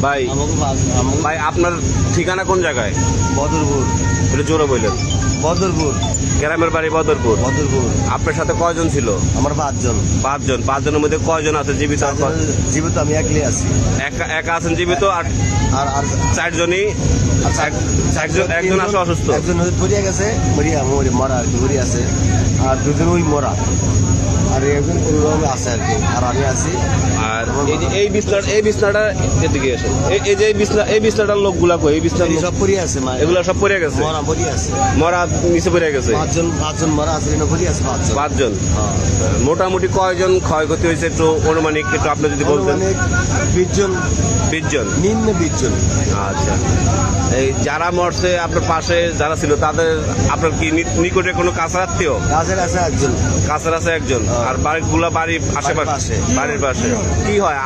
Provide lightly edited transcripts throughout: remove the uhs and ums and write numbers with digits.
ভাই ভাই আপনার ঠিকানা কোন জায়গায়? বদরপুর। এটা জোরে বললেন। বদরপুর গ্রামের বাড়ি বদরপুর। বদরপুর। আপনার সাথে কয়জন ছিল? আমার 5 জন। 5 জন। 5 জনের মধ্যে কয়জন আছে জীবিত? জীবিত আমি একলাই আছি। একা আছেন জীবিত? আর আর 4 জনই একজন আছে অসুস্থ। একজন পড়িয়া গেছে, মরা আর কি মরি আছে, আর 2 জন ওই মরা, আর একজন কোনোরকমে আছে আর কি, আর আমি আছি। আর এই বিছনাটা এদিকে এসে এই বিছনাটার লোকগুলা কই? এই বিছনা সব পড়িয়া আছে, এগুলা সব পড়ে গেছে, মরা পড়িয়া আছে, মরা নিচে পড়ে গেছে। 5 জন মরা আছে, পড়িয়া আছে 5 জন। মোটামুটি কয়জন ক্ষয়ক্ষতি হয়েছে একটু অনুমানিক একটু আপনি যদি বলতেন? 20 জন। 20 জন, নিম্ন 20 জন। আচ্ছা। এই যারা মরছে আপনার পাশে যারা ছিল তাদের আপনার কি নিকটে কোনো কাছের আত্মীয়? কাছের আছে একজন। কাছের আছে একজন। আর বাড়ির আশেপাশে, বাড়ির পাশে কি হয়?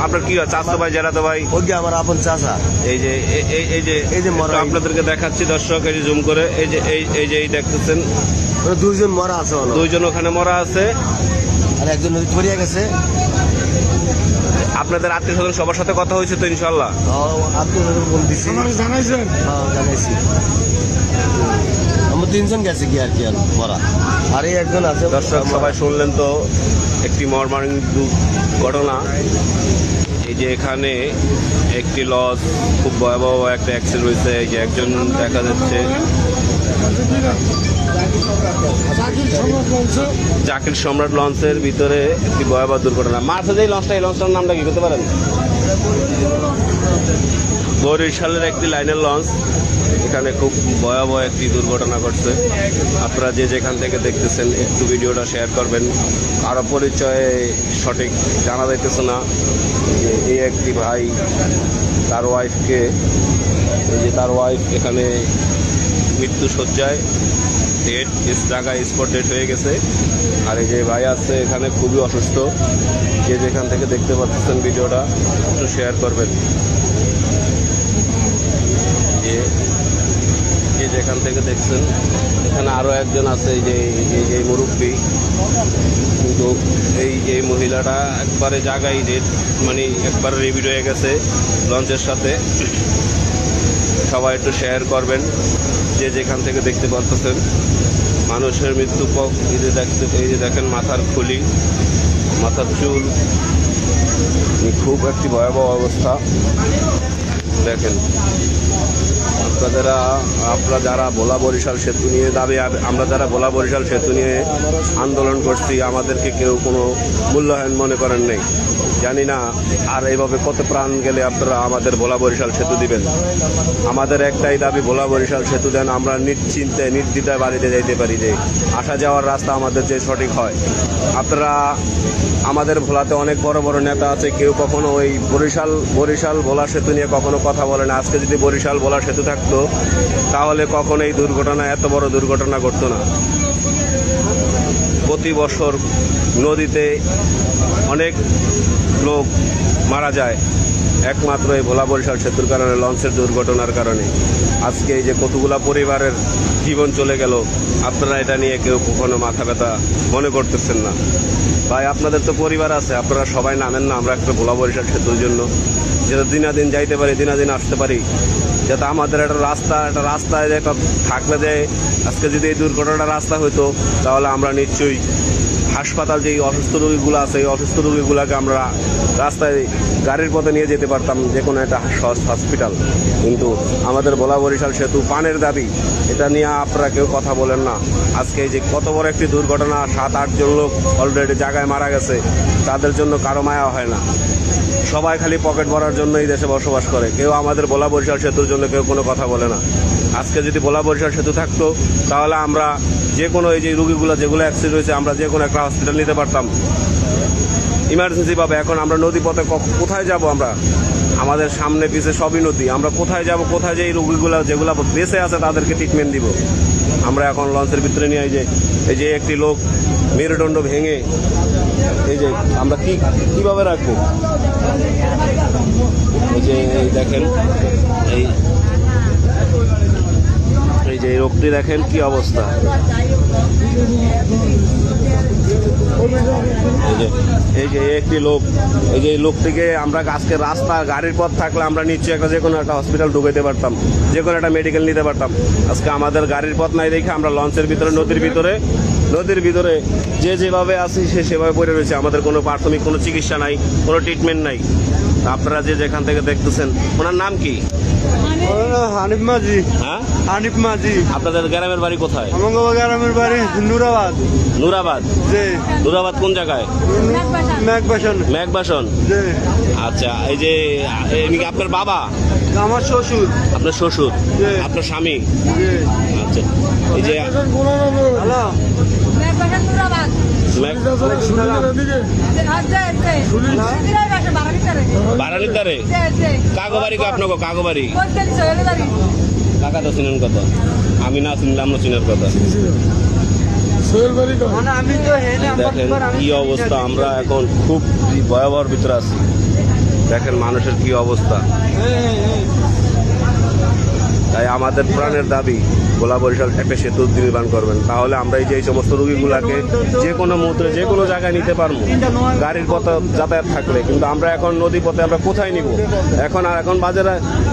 আপনার কি হয়? চাচা ভাই, জেলাতো ভাই? ওই যে আমার আপন চাচা। এই যে আপনাদেরকে দেখাচ্ছি দর্শক, এই যে জুম করে, এই যে দেখতেছেন 2 জন মরা আছে। 2 জন ওখানে মরা আছে, আর একজন নদী পড়িয়া গেছে। আপনাদের আত্মীয় স্বজন সবার সাথে কথা হয়েছে তো ইনশাল্লাহ? জানাইছি। আমরা 3 জন গেছে কি আর কি মরা, আর এই একজন আছে। দর্শক সবাই শুনলেন তো একটি মর্মান্তিক ঘটনা। এই যে এখানে একটি লঞ্চ, খুব ভয়াবহ একটা অ্যাক্সিডেন্ট হয়েছে। এই যে একজন দেখা যাচ্ছে জাকির সম্রাট লঞ্চের ভিতরে একটি ভয়াবহ দুর্ঘটনা। মার্চে যে লঞ্চটা, এই লঞ্চটার নামটা কি করতে পারেন? বরিশালের একটি লাইনের লঞ্চ। এখানে খুব ভয়াবহ একটি দুর্ঘটনা ঘটছে। আপনারা যে যেখান থেকে দেখতেছেন একটু ভিডিওটা শেয়ার করবেন। আরও পরিচয়ে সঠিক জানা যাইতেছে না যে এই একটি ভাই তার ওয়াইফকে, এই যে তার ওয়াইফ এখানে মৃত্যু শয্যায়, ডেট জায়গায় স্পট ডেট হয়ে গেছে। আর এই যে ভাই আছে এখানে খুবই অসুস্থ। যে যেখান থেকে দেখতে পাচ্ছেন ভিডিওটা একটু শেয়ার করবেন। যে যেখান থেকে দেখছেন এখানে আরও একজন আছে, এই যে মুরব্বী, কিন্তু এই মহিলাটা একবারে জায়গায় ডেট, মানে একবারে রিভিড হয়ে গেছে লঞ্চের সাথে। সবাই একটু শেয়ার করবেন যে যেখান থেকে দেখতে পাচ্ছেন। মানুষের মৃত্যু পক, এই যে দেখেন মাথার খুলি, মাথার চুল, খুব একটি ভয়াবহ অবস্থা। দেখেন আপনারা যারা ভোলা বরিশাল সেতু নিয়ে দাবি, আমরা যারা ভোলা বরিশাল সেতু নিয়ে আন্দোলন করছি, আমাদেরকে কেউ কোনো মূল্যায়ন মনে করেন নেই। জানি না আর এইভাবে কত প্রাণ গেলে আপনারা আমাদের ভোলা বরিশাল সেতু দিবেন। আমাদের একটাই দাবি, ভোলা বরিশাল সেতু দেন, আমরা নিশ্চিন্তে নির্দ্বিধায় বাড়িতে যাইতে পারি, যে আসা যাওয়ার রাস্তা আমাদের যে সঠিক হয়। আপনারা আমাদের ভোলাতে অনেক বড় বড় নেতা আছে, কেউ কখনো ওই বরিশাল ভোলা সেতু নিয়ে কখনো কথা বলে না। আজকে যদি বরিশাল ভোলা সেতু থাকতো তাহলে কখনো এই দুর্ঘটনা, এত বড় দুর্ঘটনা ঘটতো না। প্রতি বছর নদীতে অনেক লোক মারা যায় একমাত্র এই ভোলা বরিশাল সেতুর কারণে, লঞ্চের দুর্ঘটনার কারণে। আজকে এই যে কতগুলা পরিবারের জীবন চলে গেল, আপনারা এটা নিয়ে কেউ কখনো মাথা ব্যথা মনে করতেছেন না। ভাই আপনাদের তো পরিবার আছে, আপনারা সবাই নামেন না আমরা একটা ভোলা বরিশাল সেতুর জন্য, যেটা দিনাদিন যাইতে পারি, দিনাদিন আসতে পারি, যাতে আমাদের একটা রাস্তায় যেটা থাকলে, যে আজকে যদি এই দুর্ঘটনাটা রাস্তা হইতো তাহলে আমরা নিশ্চয়ই হাসপাতাল, যে অসুস্থ রোগীগুলো আছে এই অসুস্থ রোগীগুলোকে আমরা রাস্তায় গাড়ির পথে নিয়ে যেতে পারতাম, যে কোনো একটা হসপিটাল। কিন্তু আমাদের ভোলা বরিশাল সেতু পানের দাবি, এটা নিয়ে আপনারা কেউ কথা বলেন না। আজকে এই যে কত বড় একটি দুর্ঘটনা, 7-8 জন লোক অলরেডি জায়গায় মারা গেছে, তাদের জন্য কারো মায়া হয় না। সবাই খালি পকেট ভরার জন্য এই দেশে বসবাস করে, কেউ আমাদের ভোলা বরিশাল সেতুর জন্য কেউ কোনো কথা বলে না। আজকে যদি ভোলা বরিশাল সেতু থাকতো তাহলে আমরা যে কোনো এই যে রুগীগুলো যেগুলো অ্যাক্সিডেন্ট হয়েছে, আমরা যে কোনো একটা হসপিটাল নিতে পারতাম ইমার্জেন্সি ভাবে। এখন আমরা নদী পথে কোথায় যাব? আমরা আমাদের সামনে পিছে সবই নদী, আমরা কোথায় যাব? কোথায় যে এই রুগীগুলো যেগুলো বেঁচে আছে তাদেরকে ট্রিটমেন্ট দিব? আমরা এখন লঞ্চের ভিতরে নিয়ে এই যে একটি লোক মেরুদণ্ড ভেঙে, এই যে আমরা কিভাবে রাখবো? এই যে দেখেন এই যে লোকটি নদী দেখেন কি অবস্থা। এই যে একটি লোক, এই যে এই লোকটিকে আমরা আজকে রাস্তা গাড়ির পথ থাকলে আমরা নিশ্চয়ই একটা যে কোনো একটা হসপিটাল ঢুকাইতে পারতাম, যে কোনো একটা মেডিকেল নিতে পারতাম। আজকে আমাদের গাড়ির পথ নাই দেখে আমরা লঞ্চের ভিতরে নদীর ভিতরে যে যেভাবে আছি সে সেভাবে পড়ে রয়েছে। আমাদের কোনো প্রাথমিক কোনো চিকিৎসা নাই, কোনো ট্রিটমেন্ট নাই। আপনারা যে যেখান থেকে দেখতেছেন, ওনার নাম কি? হানিফ মাঝি। হ্যাঁ, হানিফ মাঝি। আপনাদের গ্রামের বাড়ি কোথায়? আমার গ্রামের বাড়ি নুরাবাদ। নুরাবাদ? জি। নুরাবাদ কোন জায়গায়? মেঘবাসন। মেঘবাসন। জি। আচ্ছা, এই যে ইনি কি আপনার বাবা? আমার শ্বশুর। আপনার শ্বশুর? জি। আপনার স্বামী? জি। আচ্ছা, এই যে হ্যালো। বাড়ানির দ্বারে কাগোবাড়ি আপনাকে কাগোবাড়ি কাকা তো চিনেন কথা, আমি না চিনলাম না চিনের কথা। আমি তো হেনে দেখেন কি অবস্থা, আমরা এখন খুব ভয়াবহর ভিতরে আছি। দেখেন মানুষের কি অবস্থা। তাই আমাদের প্রাণের দাবি ভোলা বরিশাল একটা সেতু নির্মাণ করবেন, তাহলে আমরা এই যে এই সমস্ত রোগীগুলাকে যে কোনো মুহূর্তে যে কোনো জায়গায় নিতে পারবো গাড়ির পথে যাতায়াত থাকলে। কিন্তু আমরা এখন নদী পথে আমরা কোথায় নিব? এখন বাজে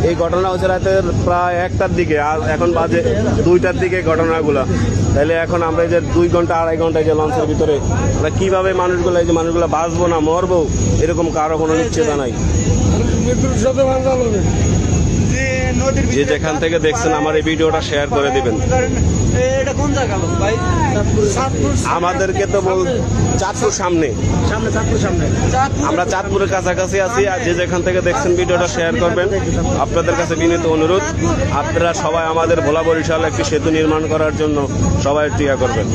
এই ঘটনা হচ্ছে রাতের প্রায় 1টার দিকে, আর এখন বাজে 2টার দিকে ঘটনাগুলা। তাহলে এখন আমরা এই যে 2 ঘন্টা 2.5 ঘন্টা এই যে লঞ্চের ভিতরে আমরা কিভাবে মানুষগুলো এই যে মানুষগুলো বাঁচবো না মরবো এরকম কারো কোনো নিশ্চয়তা নাই। যে যেখান থেকে দেখছেন আমার এই ভিডিওটা শেয়ার করে দিবেন। এটা কোন জায়গা ভাই? আমাদেরকে তো চাঁদপুর সামনে, আমরা চাঁদপুরের কাছাকাছি আছি। আর যে যেখান থেকে দেখছেন ভিডিওটা শেয়ার করবেন। আপনাদের কাছে বিনীত অনুরোধ, আপনারা সবাই আমাদের ভোলা বরিশাল একটি সেতু নির্মাণ করার জন্য সবাই টিয়া করবেন।